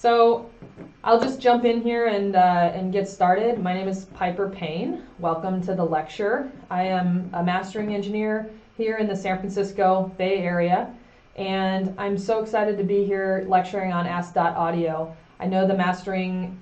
So I'll just jump in here and get started. My name is Piper Payne. Welcome to the lecture. I am a mastering engineer here in the San Francisco Bay Area, and I'm so excited to be here lecturing on Ask.audio. I know the mastering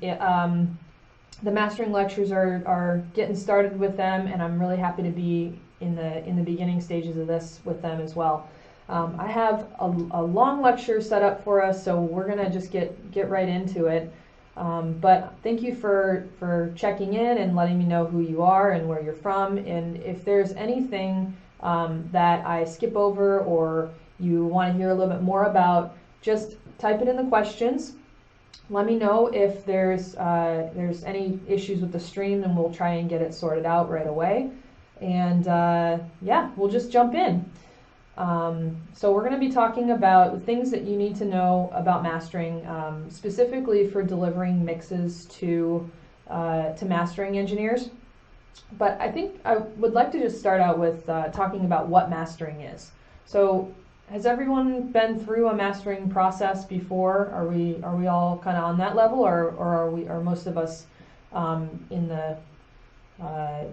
lectures are getting started with them, and I'm really happy to be in the beginning stages of this with them as well. I have a long lecture set up for us, so we're gonna just get right into it. But thank you for checking in and letting me know who you are and where you're from. And if there's anything that I skip over or you want to hear a little bit more about, just type it in the questions. Let me know if there's any issues with the stream, and we'll try and get it sorted out right away. And yeah, we'll just jump in. So we're going to be talking about the things that you need to know about mastering, specifically for delivering mixes to mastering engineers. But I think I would like to just start out with talking about what mastering is. So has everyone been through a mastering process before? Are we all kind of on that level, or are most of us in the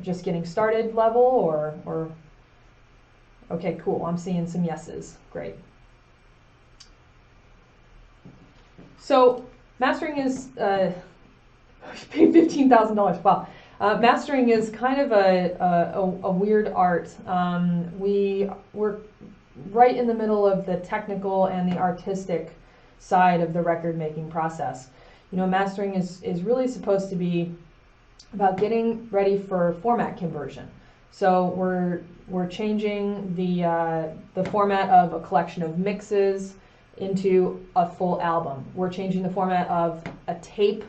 just getting started level, or okay, cool. I'm seeing some yeses. Great. So mastering is paid $15,000. Wow. Mastering is kind of a weird art. We're right in the middle of the technical and the artistic side of the record making process. You know, mastering is really supposed to be about getting ready for format conversion. So we're changing the format of a collection of mixes into a full album. We're changing the format of a tape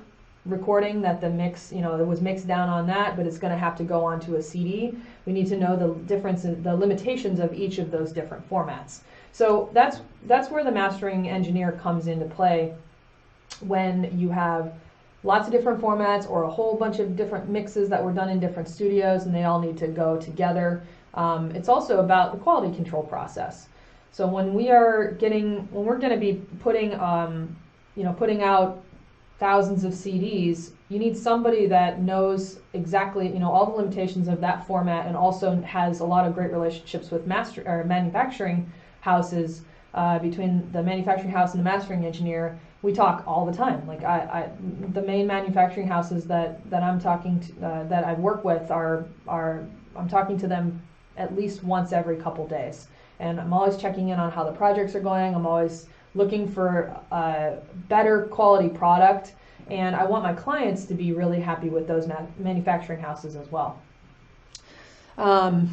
recording that the mix, you know, that was mixed down on that, but it's going to have to go onto a CD. We need to know the difference in the limitations of each of those different formats. So that's where the mastering engineer comes into play, when you have lots of different formats or a whole bunch of different mixes that were done in different studios and they all need to go together. It's also about the quality control process. So when we're going to be putting out thousands of CDs, you need somebody that knows exactly, you know, all the limitations of that format, and also has a lot of great relationships with manufacturing houses. Between the manufacturing house and the mastering engineer, we talk all the time. Like the main manufacturing houses that I'm talking to, that I work with I'm talking to them at least once every couple days, and I'm always checking in on how the projects are going. I'm always looking for a better quality product, and I want my clients to be really happy with those manufacturing houses as well. Has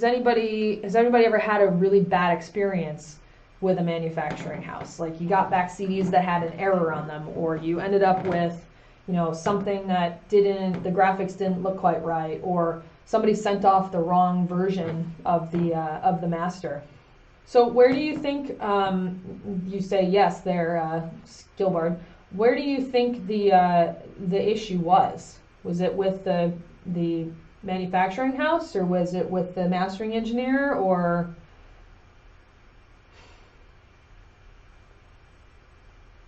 anybody ever had a really bad experience with a manufacturing house? Like you got back CDs that had an error on them, or you ended up with, you know, something that the graphics didn't look quite right, or somebody sent off the wrong version of the master. So where do you think, you say yes there, Skillbard, where do you think the issue was? Was it with the manufacturing house, or was it with the mastering engineer, or?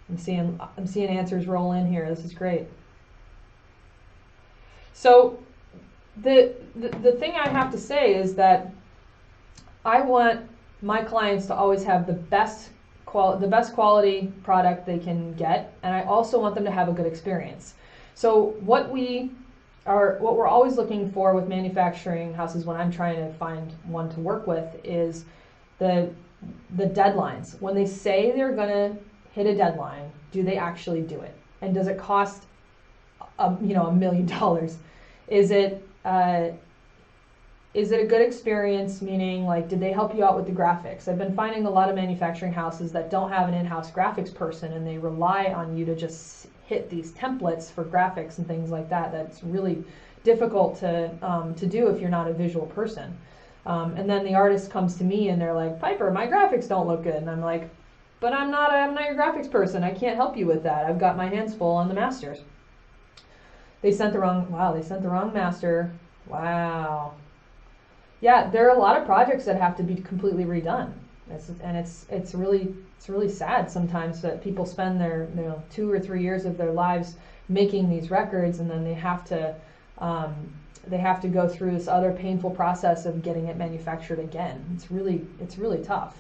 I'm seeing answers roll in here. This is great. So the thing I have to say is that I want my clients to always have the best quality product they can get, and I also want them to have a good experience. So what we're always looking for with manufacturing houses, when I'm trying to find one to work with, is the deadlines. When they say they're gonna hit a deadline, do they actually do it? And does it cost $1 million? Is it a good experience? Meaning, like, did they help you out with the graphics? I've been finding a lot of manufacturing houses that don't have an in-house graphics person, and they rely on you to just hit these templates for graphics and things like that. That's really difficult to do if you're not a visual person. And then the artist comes to me and they're like, Piper, my graphics don't look good. And I'm like, but I'm not your graphics person. I can't help you with that. I've got my hands full on the masters. They sent the wrong master. Wow. Yeah, there are a lot of projects that have to be completely redone. It's really sad sometimes that people spend their 2 or 3 years of their lives making these records, and then they have to go through this other painful process of getting it manufactured again. It's really tough.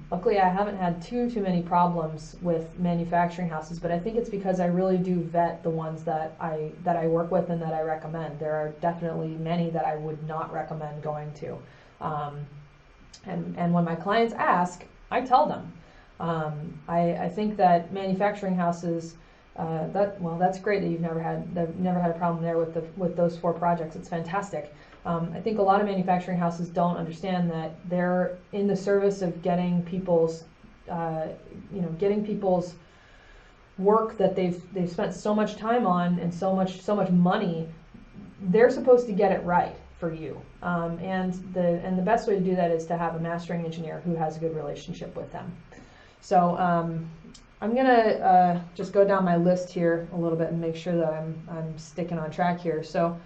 Luckily, I haven't had too many problems with manufacturing houses, but I think it's because I really do vet the ones that I work with and that I recommend. There are definitely many that I would not recommend going to. And when my clients ask, I tell them. I think that manufacturing houses, that's great that you've never had a problem there with those 4 projects. It's fantastic. I think a lot of manufacturing houses don't understand that they're in the service of getting people's work that they've spent so much time on and so much money. They're supposed to get it right for you, and the best way to do that is to have a mastering engineer who has a good relationship with them. So I'm gonna just go down my list here a little bit and make sure that I'm sticking on track here. So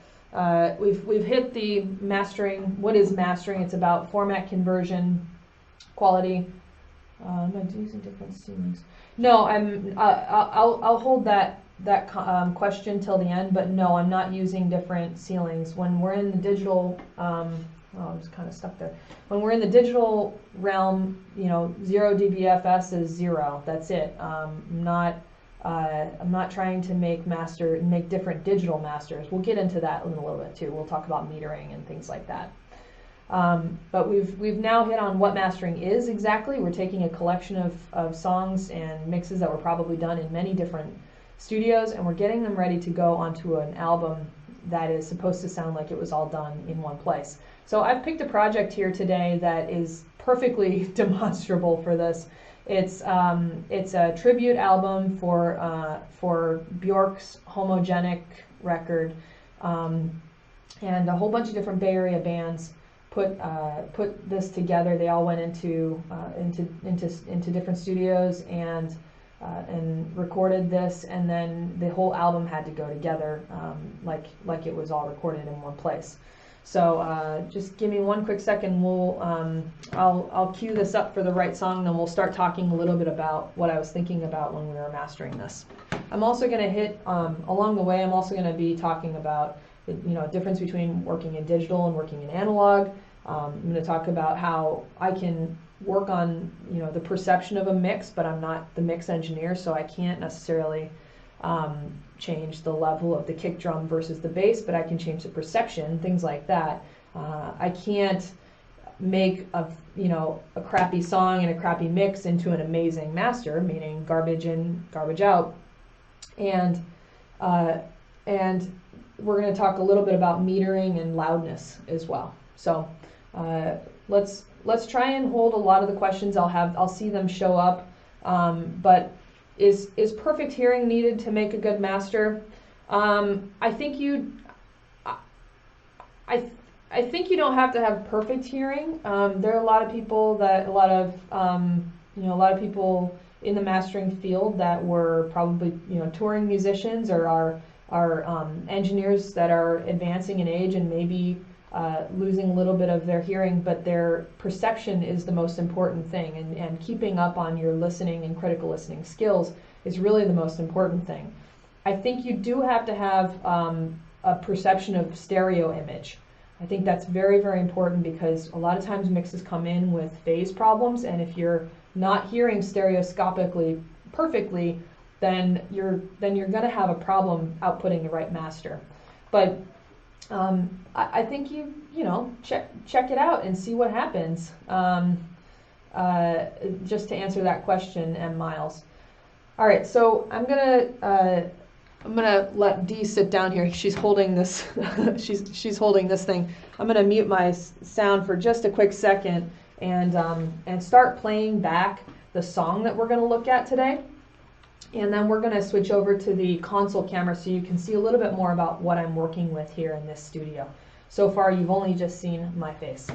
we've hit the mastering. What is mastering? It's about format conversion, quality. Am I using different ceilings? No, I'll hold that question till the end, but no, I'm not using different ceilings. When we're in the digital, I'm just kind of stuck there. When we're in the digital realm, 0 dBFS is 0. That's it. I'm not trying to make different digital masters. We'll get into that in a little bit too. We'll talk about metering and things like that. But we've now hit on what mastering is exactly. We're taking a collection of songs and mixes that were probably done in many different studios, and we're getting them ready to go onto an album that is supposed to sound like it was all done in one place. So I've picked a project here today that is perfectly demonstrable for this. It's a tribute album for Bjork's Homogenic record, and a whole bunch of different Bay Area bands put this together. They all went into different studios and recorded this, and then the whole album had to go together like it was all recorded in one place. So just give me one quick second. I'll cue this up for the right song, then we'll start talking a little bit about what I was thinking about when we were mastering this. I'm also going to hit along the way. I'm also going to be talking about the difference between working in digital and working in analog. I'm going to talk about how I can work on the perception of a mix, but I'm not the mix engineer, so I can't necessarily change the level of the kick drum versus the bass, but I can change the perception, things like that. I can't make a crappy song and a crappy mix into an amazing master, meaning garbage in, garbage out. And we're going to talk a little bit about metering and loudness as well. So let's try and hold a lot of the questions. I'll see them show up, but is perfect hearing needed to make a good master? I think you don't have to have perfect hearing. There are a lot of people in the mastering field that were probably touring musicians or are engineers that are advancing in age and maybe losing a little bit of their hearing, but their perception is the most important thing, and keeping up on your listening and critical listening skills is really the most important thing. I think you do have to have a perception of stereo image. I think that's very, very important, because a lot of times mixes come in with phase problems, and if you're not hearing stereoscopically perfectly, then you're going to have a problem outputting the right master. But I think check it out and see what happens. Just to answer that question, M. Miles. All right, so I'm gonna let Dee sit down here. She's holding this. she's holding this thing. I'm gonna mute my sound for just a quick second and start playing back the song that we're gonna look at today. And then we're going to switch over to the console camera so you can see a little bit more about what I'm working with here in this studio. So far, you've only just seen my face.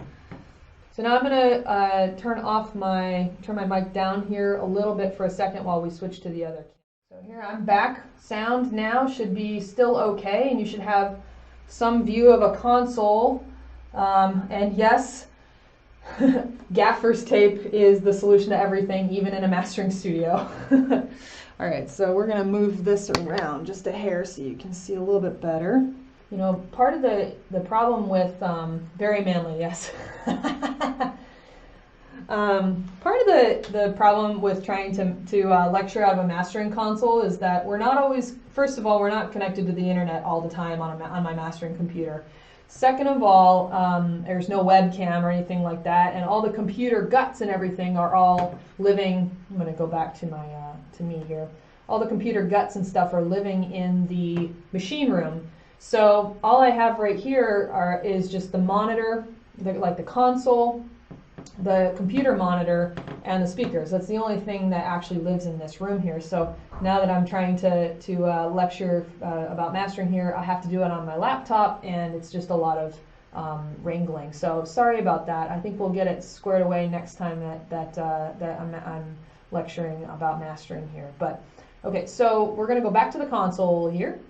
So now I'm going to turn my mic down here a little bit for a second while we switch to the other. So here I'm back. Sound now should be still okay, and you should have some view of a console. And yes, Gaffer's tape is the solution to everything, even in a mastering studio. All right, so we're gonna move this around just a hair so you can see a little bit better. You know, part of the problem with, very manly, yes. Part of the problem with trying to lecture out of a mastering console is that we're not always, first of all, we're not connected to the internet all the time on my mastering computer. Second of all, there's no webcam or anything like that, and all the computer guts and everything are all living. I'm going to go back to my to me here. All the computer guts and stuff are living in the machine room. So all I have right here is just the monitor, like the console, the computer monitor, and the speakers. That's the only thing that actually lives in this room here. So now that I'm trying to lecture about mastering here, I have to do it on my laptop, and it's just a lot of wrangling. So sorry about that. I think we'll get it squared away next time that I'm lecturing about mastering here. But okay, so we're going to go back to the console here.